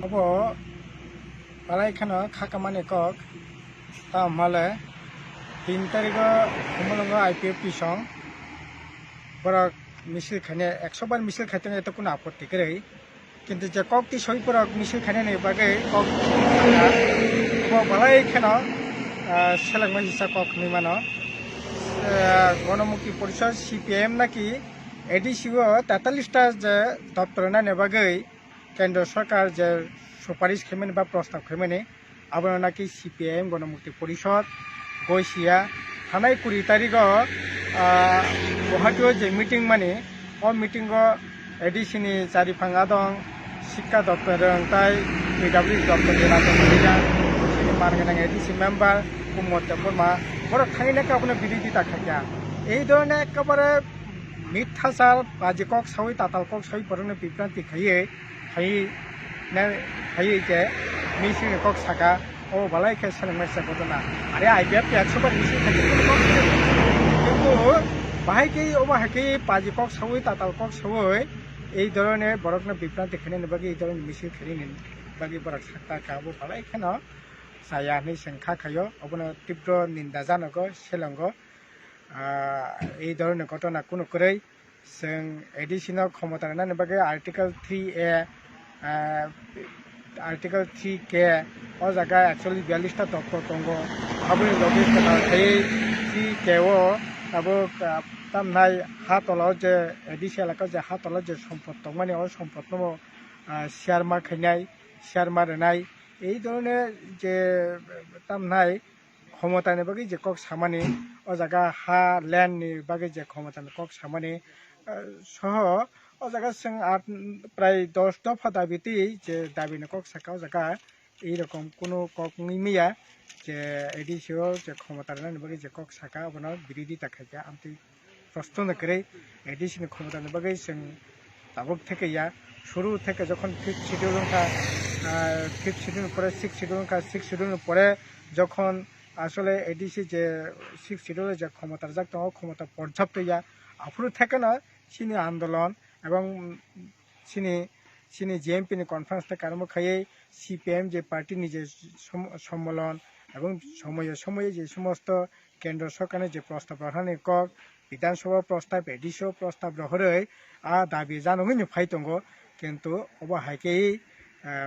Obo balai khano khakamane kok ta male 3 তারিখে kumulungo IPF pisong borak misil khane 100 বার মিছিল খাইতে এত কোনো আপত্তি করে কিন্তু যে ককটি সই পরক মিছিল খানে নেই বাগে কক balai khano selengma hisa kok nimano Ganamukti Parishad CPM নাকি এডিসিও 43টা যে দপ্তর না নেবাগৈ কেন্দ্র সরকার যে সুপারিশ খেমেন বা প্রস্তাব খেমেনে আবার নাকি সিপিএম গণমুক্তি পরিষদ গইসিয়া থানায় 20 তারিখও গুয়াহাটিও যে মিটিং মানে ও মিটিং এডিসিনি চারিফাঙ্গা দং শিক্ষা দপ্তর তাই পিডব্লিউ দপ্তর মানগানাং এডিসি মেম্বার কুমোদ বর্মা বড় থাইনে কাপনে বিরোধিতা খাইয়া এই ধরনের একেবারে মিথ্যাচার বাজে কক সাউই তাতাল কক সাউই পরনে বিভ্রান্তি খাইয়ে যে মিছিল কক সাকা ও বালাই খে সেলেংমাইসা ঘটনা আরে আইপিএফ 100 বার মিছিল খাইয়ে কিন্তু বাহাইকেই ও বাহাইকেই বাজে কক সাউই তাতাল কক সাউই এই ধরনের বড়কনে বিভ্রান্তি খেলে নেবাগে এই ধরনের মিছিল খেলে নেন বাকি বড়ক সাক্তা খাবো বালাই খেন saya ni sengkha khayo obona tibro ninda janago selango ei dhoroner ঘটনা কোনো করেই जों এডিশনাল ক্ষমতা না নেবাগে আর্টিকেল 3A আর্টিকেল 3K ও জায়গা অ্যাকচুয়ালি 42টা দপ্তর দङ আবুনি লগে কথা এই 3K ও আবো তামনাই হাতলাও যে এডিসি এলাকা যে হাতলাও যে সম্পদ দङ মানে ও সম্পদ নম শেয়ার মার্কেট শেয়ার মারনাই এই ধরনের যে তামনাই ক্ষমতা নেবাগে যে কক সামানি ও জায়গা হা ল্যান্ডনি বাগে যে ক্ষমতা কক সামানি সহ ও জায়গা जों প্রায় 10 দফা দাবিতে যে দাবি কক সাকা জায়গা এইরকম কোনো কক নিমিয়া যে এডিসিও যে ক্ষমতা নেবাগে যে কক সাকা ওনার বিরোধিতা খাইয়া আমি প্রশ্ন করে এডিসিনি ক্ষমতা নেবাগে जों দাবক থেকে ইয়া শুরু থেকে যখন 5th শিডিউল পরে 6th শিডিউল পরে যখন আসলে এডিসি যে 6th শিডিউলে যে ক্ষমতার যাক ক্ষমতা পর্যাপ্ত ইয়া আফুর থেকে না চিনি আন্দোলন এবং চিনি জিএমপিনি কনফারেন্স থেকে আরম্ভ খাইয়ে সিপিএম যে পার্টিনি যে সম্মেলন এবং সময়ে যে সমস্ত কেন্দ্র সরকারের যে প্রস্তাব রাখানি কক বিধানসভা প্রস্তাব এডিসিও প্রস্তাব রহরে দাবি জানুমিনি ফাই দङ কিন্তু অব হাইকেই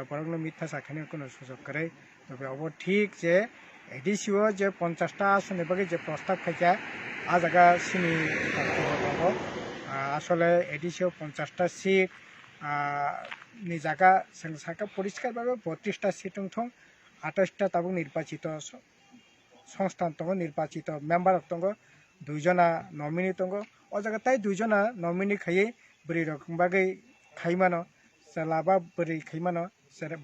বরং মিথ্যা চাখানোর কোনো সুযোগ করে তবে অব ঠিক যে এডিসিও যে 50টা আসনের বাকি যে প্রস্তাব খাইয়া আ জায়গা চিনি দङ আসলে এডিসিও 50টা সিট নি জায়গা जों সাকা পরিষ্কারভাবে 32টা সিট দङ 28টা তাবো নির্বাচিত সংস্থান দङ নির্বাচিত মেম্বার দङ 2 জনা নমিনি দङ ও জায়গা তাই 2 জনা নমিনি খাইয়ে বরি রকম বাকি খাইমানো লাবা বরি খাইমানো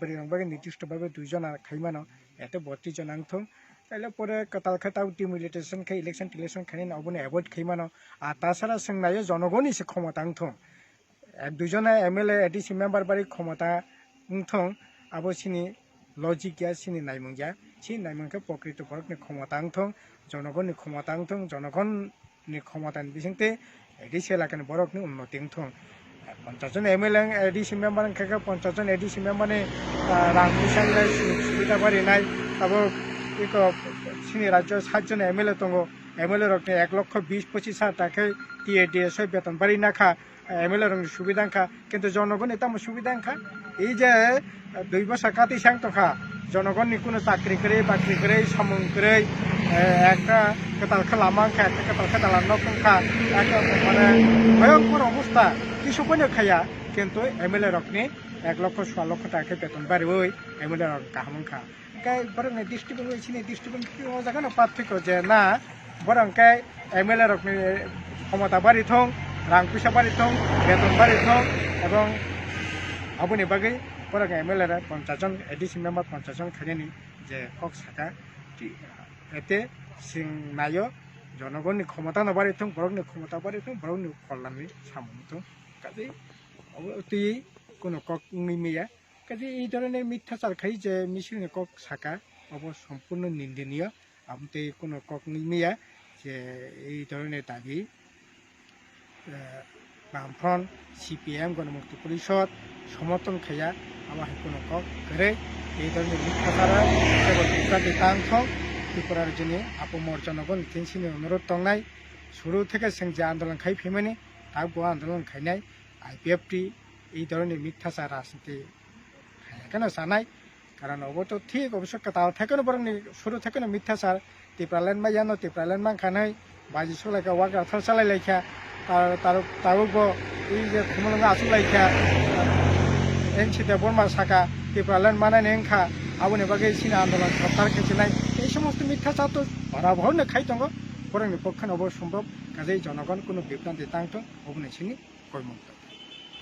বরি রকম বাকি নির্দিষ্টভাবে 2 জনা খাইমানো এত 32 জন আংথং তাইলে পরে কাতাল খাতাও ডিমিলিটেশন খাই ইলেকশন খাই অবনে অ্যাভয়েড খাইমানো আর তাছাড়া जों নাইयो জনগণই সে ক্ষমতা আংথং 2 জনা এমএলএ এডিসি মেম্বার বাড়ি ক্ষমতা আংথং আবো চিনি লজিক গিয়া চিনি নাইমুংগিয়া চিনি নাইমুংকে প্রকৃত বরকনি ক্ষমতা আংথং জনগণনি ক্ষমতা আংথং জনগণনি ক্ষমতানি বিসংতে এডিসি এলাকানি বরকনি উন্নতি আংথং 50 জন এমএলএ এডিসি মেম্বার খাইকা 50 জন এডিসি মেম্বারনি রাং পয়সাनि সুবিধা বাড়ি নাই আবো চিনি রাজ্য 7 জন এমএলএ দङ এমএলএ রকনি 1,20,25,000 টাকা টিএডিএস বেতন বাড়ি নাখা এমএলএ রকনি সুবিধা আংখা কিন্তু জনগণ এটা সুবিধা আংখা এই যে 2 বছর কাতি সাং তখা জনগণনি কোনো চাকরি করে বাকরি করে সামুং করে একটা কেতাল খালামা আংখা একটা কেতাল খাতালার নখা একটা মানে ভয়ঙ্কর অবস্থা কিছুক্ষণ খাইয়া কিন্তু এমএলএ রকনি 1,16,000 টাকা বেতন বাড়ি ওই এমএলএ রক কাহামখা কাই বরং ডিস্ট্রিক্ট হয়েছিনি ডিস্ট্রিক্ট জায়গানো পার্থক্য যে না বরং কাই এমএলএ রকনি ক্ষমতা বাড়ি থং রাং পয়সা বাড়ি থং বেতন বাড়ি থং এবং আবুনি বাকি বরং এমএলএ 50 জন এডিসি মেম্বার 50 জন খাইনি যে কক সাকা এতে जों নাইयो জনগণনি ক্ষমতা নবাড়ি থং বরংনি ক্ষমতা বাড়ি থং বরংনি কল্যাণনি সামুং থং কাজে অবতি কোনো কক নিমিয়া কাজে এই ধরনের মিথ্যাচার খাই যে মিছিলনি কক সাকা অব সম্পূর্ণ নিন্দনীয় আমতে কোনো কক নিমিয়া যে এই ধরনের দাবি বামফ্রন্ট সিপিএম গণমুক্তি পরিষদ সমর্থন খাইয়া আমার কোনো কক করে এই ধরনের মিথ্যাচারা কেবল বিভ্রান্তি তাংথ ত্রিপুরা রাজ্যनि আপমর জনগণ তিনসিনি অনুরোধ তংনাই শুরু থেকে जों যে আন্দোলন খাইফিমানি তাবো আন্দোলন খাইনাই আইপিএফটি এই ধরনের মিথ্যাচার রাজনীতি কেন জানাই কারণ অবতো ঠিক অবশ্য তাও থেকেও বরং শুরু থেকে মিথ্যাচার টিপ্রালেন বা জানো টিপ্রালেন মানখানাই বাজি সলাইকা ওয়াকা থাল চালাইলাইখা তারও এই যে খুমলঙ্গা আসুলাইখা এনসিতে বর্মা শাখা টিপ্রালেন মানায় এংখা আবুনি বাকি সিনা আন্দোলন সপ্তাহ খেয়েছিলাম এই সমস্ত মিথ্যাচার তো ভরাভরনো খাই দङ বরং পক্ষে অবসম্ভব কাজেই জনগণ কোনো বিভ্রান্তি তাংতো অবনি সিনি কর্মন্ত